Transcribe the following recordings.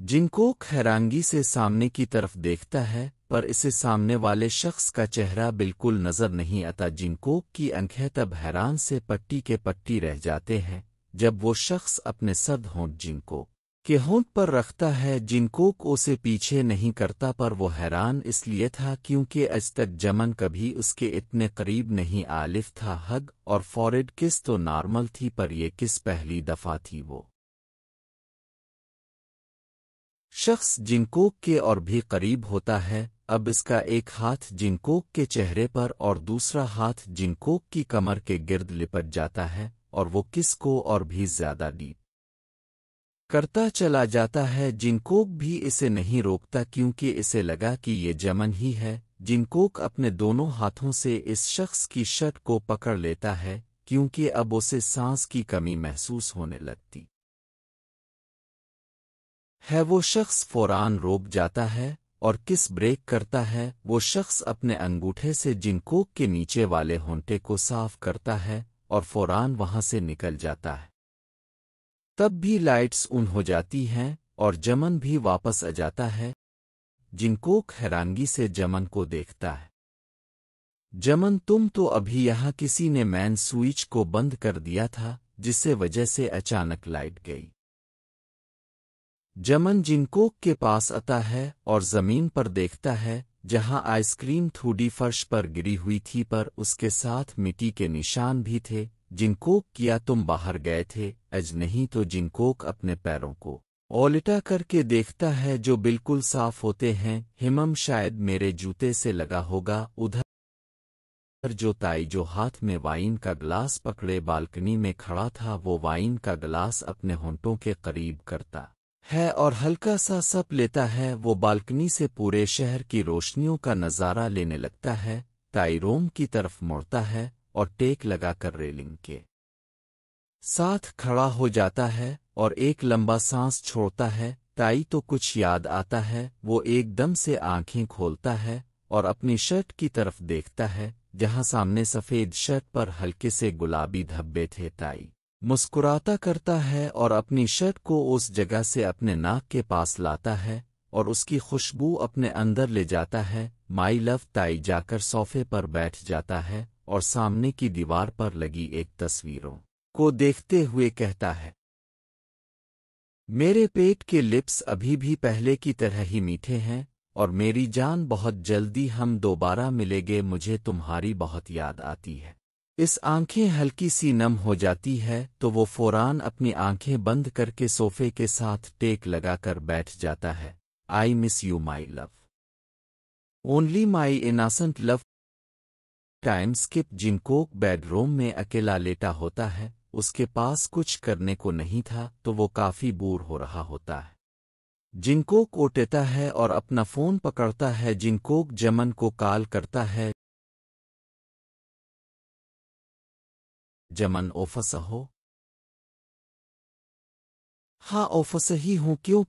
जिनकोक हैरानगी से सामने की तरफ देखता है, पर इसे सामने वाले शख्स का चेहरा बिल्कुल नजर नहीं आता। जिनकोक की आंखें तब हैरान से पट्टी के पट्टी रह जाते हैं जब वो शख्स अपने सर्द होंठ जिनकोक के होंठ पर रखता है। जिनकोक उसे पीछे नहीं करता, पर वो हैरान इसलिए था क्योंकि आज तक जमन कभी उसके इतने करीब नहीं आलिफ था। हग और फॉरेड किस तो नॉर्मल थी, पर ये किस पहली दफा थी। वो शख्स जिनकोक के और भी करीब होता है। अब इसका एक हाथ जिनकोक के चेहरे पर और दूसरा हाथ जिनकोक की कमर के गिर्द लिपट जाता है, और वो किस को और भी ज्यादा डीप करता चला जाता है। जिनकोक भी इसे नहीं रोकता क्योंकि इसे लगा कि ये जमन ही है। जिनकोक अपने दोनों हाथों से इस शख्स की शर्ट को पकड़ लेता है क्योंकि अब उसे सांस की कमी महसूस होने लगती है। वो शख्स फौरान रोक जाता है और किस ब्रेक करता है। वो शख्स अपने अंगूठे से जिनकोक के नीचे वाले होंठे को साफ करता है और फौरान वहां से निकल जाता है। तब भी लाइट्स ऑन हो जाती हैं और जमन भी वापस आ जाता है। जिनकोक हैरानगी से जमन को देखता है। जमन, तुम तो अभी यहाँ किसी ने मैन स्विच को बंद कर दिया था, जिससे वजह से अचानक लाइट गई। जमन जिनकोक के पास आता है और जमीन पर देखता है जहां आइसक्रीम थोड़ी फर्श पर गिरी हुई थी, पर उसके साथ मिट्टी के निशान भी थे। जिनकोक, किया तुम बाहर गए थे? अज नहीं तो। जिनकोक अपने पैरों को ओलिटा करके देखता है जो बिल्कुल साफ होते हैं। हिमम, शायद मेरे जूते से लगा होगा। उधर जो ताई जो हाथ में वाइन का गिलास पकड़े बालकनी में खड़ा था, वो वाइन का गिलास अपने होंठों के करीब करता है और हल्का सा सप लेता है। वो बालकनी से पूरे शहर की रोशनियों का नज़ारा लेने लगता है। ताई रोम की तरफ मुड़ता है और टेक लगाकर रेलिंग के साथ खड़ा हो जाता है और एक लंबा सांस छोड़ता है। ताई तो कुछ याद आता है। वो एकदम से आंखें खोलता है और अपनी शर्ट की तरफ देखता है जहां सामने सफेद शर्ट पर हल्के से गुलाबी धब्बे थे। ताई मुस्कुराता करता है और अपनी शर्ट को उस जगह से अपने नाक के पास लाता है और उसकी खुशबू अपने अंदर ले जाता है। My love. ताई जाकर सोफे पर बैठ जाता है और सामने की दीवार पर लगी एक तस्वीरों को देखते हुए कहता है, मेरे पेट के लिप्स अभी भी पहले की तरह ही मीठे हैं और मेरी जान, बहुत जल्दी हम दोबारा मिलेंगे। मुझे तुम्हारी बहुत याद आती है। इस आंखें हल्की सी नम हो जाती है तो वो फौरान अपनी आंखें बंद करके सोफे के साथ टेक लगाकर बैठ जाता है। I miss you my love, only my innocent love. Time skip. जिनकोक बेडरूम में अकेला लेटा होता है। उसके पास कुछ करने को नहीं था तो वो काफी बोर हो रहा होता है। जिनकोक उठता है और अपना फोन पकड़ता है। जिनकोक जमन को कॉल करता है। जमन, ऑफिस हो? हाँ, ऑफिस ही हूँ। क्यों,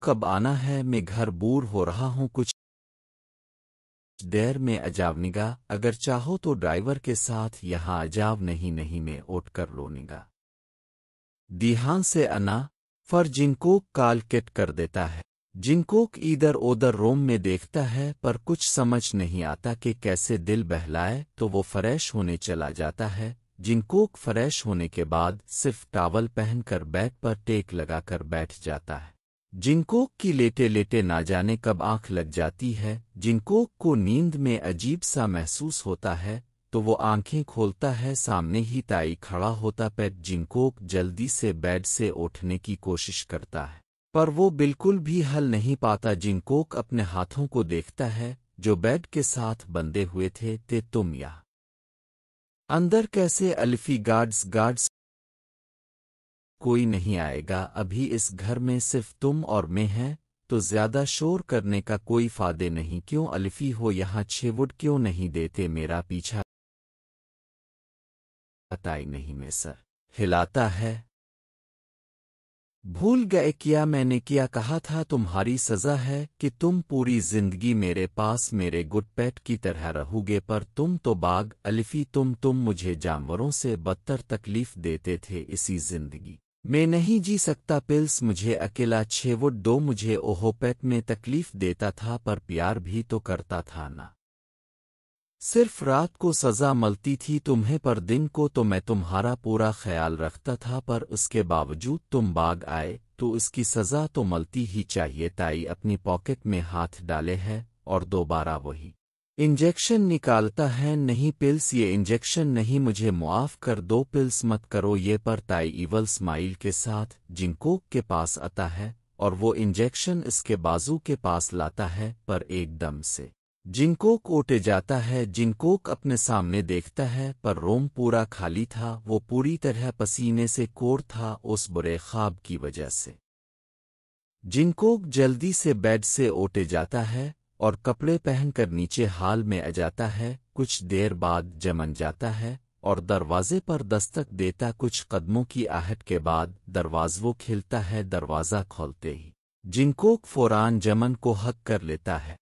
कब आना है? मैं घर बोर हो रहा हूँ, कुछ देर में अजावनिगा। अगर चाहो तो ड्राइवर के साथ यहाँ अजाव। नहीं नहीं, मैं उठ कर लोनिगा। ध्यान से आना। फर जिनकोक कॉल कट कर देता है। जिनकोक इधर उधर रूम में देखता है पर कुछ समझ नहीं आता कि कैसे दिल बहलाए, तो वो फ्रेश होने चला जाता है। जिनकोक फ्रेश होने के बाद सिर्फ टॉवल पहनकर बेड पर टेक लगाकर बैठ जाता है। जिनकोक की लेटे लेटे ना जाने कब आंख लग जाती है। जिनकोक को नींद में अजीब सा महसूस होता है तो वो आंखें खोलता है। सामने ही ताई खड़ा होता है। जिनकोक जल्दी से बेड से उठने की कोशिश करता है पर वो बिल्कुल भी हल नहीं पाता। जिनकोक अपने हाथों को देखता है जो बेड के साथ बंधे हुए थे। तुम यहाँ अंदर कैसे? अल्फी, गार्ड्स कोई नहीं आएगा अभी। इस घर में सिर्फ तुम और मैं हैं, तो ज्यादा शोर करने का कोई फायदे नहीं। क्यों अल्फी हो यहाँ? 6 वुड क्यों नहीं देते? मेरा पीछा ताई नहीं में सर हिलाता है। भूल गए क्या मैंने क्या कहा था? तुम्हारी सजा है कि तुम पूरी जिंदगी मेरे पास मेरे गुड पेट की तरह रहोगे, पर तुम तो बाग। अल्फी, तुम मुझे जानवरों से बदतर तकलीफ देते थे इसी जिंदगी میں نہیں جی سکتا پلس مجھے اکیلا چھیوٹ دو مجھے اوہو پیٹ میں تکلیف دیتا تھا پر پیار بھی تو کرتا تھا نا صرف رات کو سزا ملتی تھی تمہیں پر دن کو تو میں تمہارا پورا خیال رکھتا تھا پر اس کے باوجود تم باغ آئے تو اس کی سزا تو ملتی ہی چاہیے تائی اپنی پاکٹ میں ہاتھ ڈالے ہے اور دوبارہ وہی انجیکشن نکالتا ہے نہیں پلس یہ انجیکشن نہیں مجھے معاف کر دو پلس مت کرو یہ پر تائی ایول اسمائل کے ساتھ جنکوک کے پاس آتا ہے اور وہ انجیکشن اس کے بازو کے پاس لاتا ہے پر ایک دم سے جنکوک اوٹے جاتا ہے جنکوک اپنے سامنے دیکھتا ہے پر روم پورا خالی تھا وہ پوری طرح پسینے سے کوڑ تھا اس برے خواب کی وجہ سے جنکوک جلدی سے بیڈ سے اوٹے جاتا ہے اور کپڑے پہن کر نیچے ہال میں آ جاتا ہے کچھ دیر بعد جمن جاتا ہے اور دروازے پر دستک دیتا کچھ قدموں کی آہٹ کے بعد دروازہ کھلتا ہے دروازہ کھولتے ہی جنکوک فوراً جمن کو حق کر لیتا ہے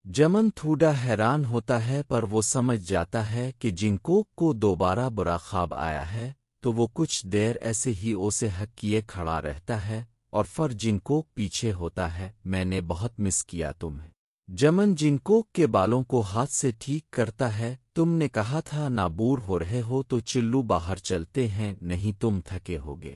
جمن تھوڑا حیران ہوتا ہے پر وہ سمجھ جاتا ہے کہ جنکوک کو دوبارہ برا خواب آیا ہے تو وہ کچھ دیر ایسے ہی اسے حق کیے کھڑا رہتا ہے اور فر جنکوک پیچھے ہوتا ہے میں نے بہت مس کیا تمہیں جمن جنکوک کے بالوں کو ہاتھ سے ٹھیک کرتا ہے تم نے کہا تھا نہ بور ہو رہے ہو تو چلو باہر چلتے ہیں نہیں تم تھکے ہوگے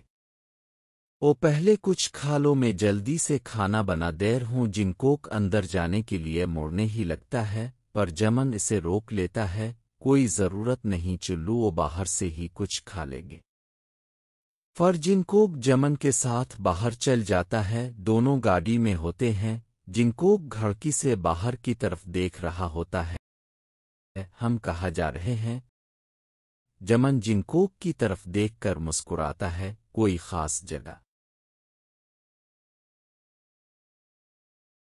او پہلے کچھ کھا لو میں جلدی سے کھانا بنا دیر ہوں جنکوک اندر جانے کے لیے موڑنے ہی لگتا ہے پر جمن اسے روک لیتا ہے کوئی ضرورت نہیں چلو وہ باہر سے ہی کچھ کھا لیں گے فر جنکوک جمن کے ساتھ باہر چل جاتا ہے دونوں گاڑی میں ہوتے ہیں جنکوک گھڑکی سے باہر کی طرف دیکھ رہا ہوتا ہے ہم کہاں جا رہے ہیں جمن جنکوک کی طرف دیکھ کر مسکراتا ہے کوئی خاص جگہ